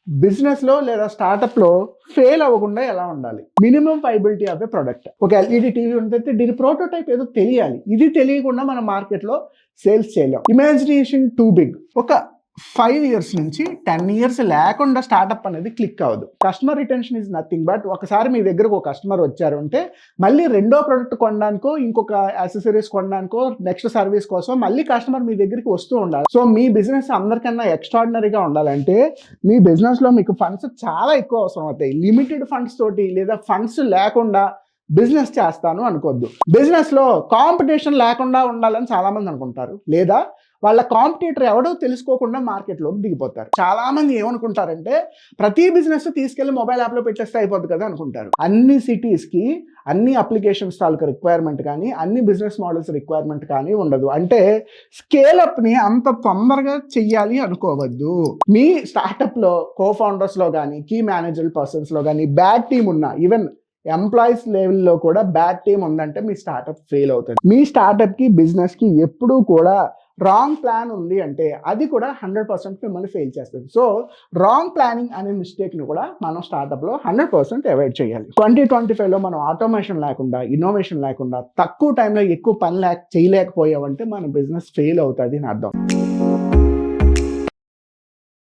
Business లో లేదా startup లో ఫెయిల్ అవ్వకుండా ఎలా ఉండాలి? Minimum viability of A product. ఒక ఎల్ఈడి టీవీ ఉంటే దీని ప్రోటోటైప్ ఏదో తెలియాలి. ఇది తెలియకుండా మనం మార్కెట్ లో సేల్స్ చేయలేం. Imagination too big. ఒక 5 years నుంచి 10 years లేకుండా స్టార్ట్అప్ అనేది క్లిక్ అవ్వదు. Customer retention is nothing but ఒకసారి మీ దగ్గరకు ఒక కస్టమర్ వచ్చారు అంటే మళ్ళీ రెండో ప్రోడక్ట్ కొనడానికో, ఇంకొక యాక్సెసరీస్ కొనడానికో, నెక్స్ట్ సర్వీస్ కోసం మళ్ళీ కస్టమర్ మీ దగ్గరికి వస్తూ ఉండాలి. సో మీ బిజినెస్ అందరికన్నా ఎక్స్ట్రాడినరీగా ఉండాలంటే మీ బిజినెస్ లో మీకు ఫండ్స్ చాలా ఎక్కువ అవసరం అవుతాయి. లిమిటెడ్ ఫండ్స్ తోటి లేదా ఫండ్స్ లేకుండా బిజినెస్ చేస్తాను అనుకోద్దు. బిజినెస్ లో కాంపిటీషన్ లేకుండా ఉండాలని చాలా మంది అనుకుంటారు, లేదా వాళ్ళ కాంపిటీటర్ ఎవడో తెలుసుకోకుండా మార్కెట్లోకి దిగిపోతారు. చాలా మంది ఏమనుకుంటారంటే ప్రతి బిజినెస్ తీసుకెళ్లి మొబైల్ యాప్ లో పెట్టేస్తే అయిపోద్ది కదా అనుకుంటారు. అన్ని సిటీస్ కి అన్ని అప్లికేషన్స్ తాలూకు రిక్వైర్మెంట్ కానీ, అన్ని బిజినెస్ మోడల్స్ రిక్వైర్మెంట్ కానీ ఉండదు. అంటే స్కేలప్ ని అంత తొందరగా చెయ్యాలి అనుకోవద్దు. మీ స్టార్ట్అప్ లో కో ఫౌండర్స్ లో కానీ, కీ మేనేజర్ పర్సన్స్ లో కానీ బ్యాడ్ టీమ్ ఉన్నా, ఈవెన్ ఎంప్లాయీస్ లెవెల్లో కూడా బ్యాడ్ టీమ్ ఉందంటే మీ స్టార్ట్అప్ ఫెయిల్ అవుతుంది. మీ స్టార్ట్అప్ కి బిజినెస్ కి ఎప్పుడూ కూడా రాంగ్ ప్లాన్ ఉంది అంటే అది కూడా 100% మిమ్మల్ని ఫెయిల్ చేస్తుంది. సో రాంగ్ ప్లానింగ్ అనే మిస్టేక్ని కూడా మనం స్టార్ట్అప్లో 100% అవాయిడ్ చేయాలి. 2025లో మనం ఆటోమేషన్ లేకుండా, ఇన్నోవేషన్ లేకుండా, తక్కువ టైంలో ఎక్కువ పని చేయలేకపోయామంటే మన బిజినెస్ ఫెయిల్ అవుతుంది అని అర్థం.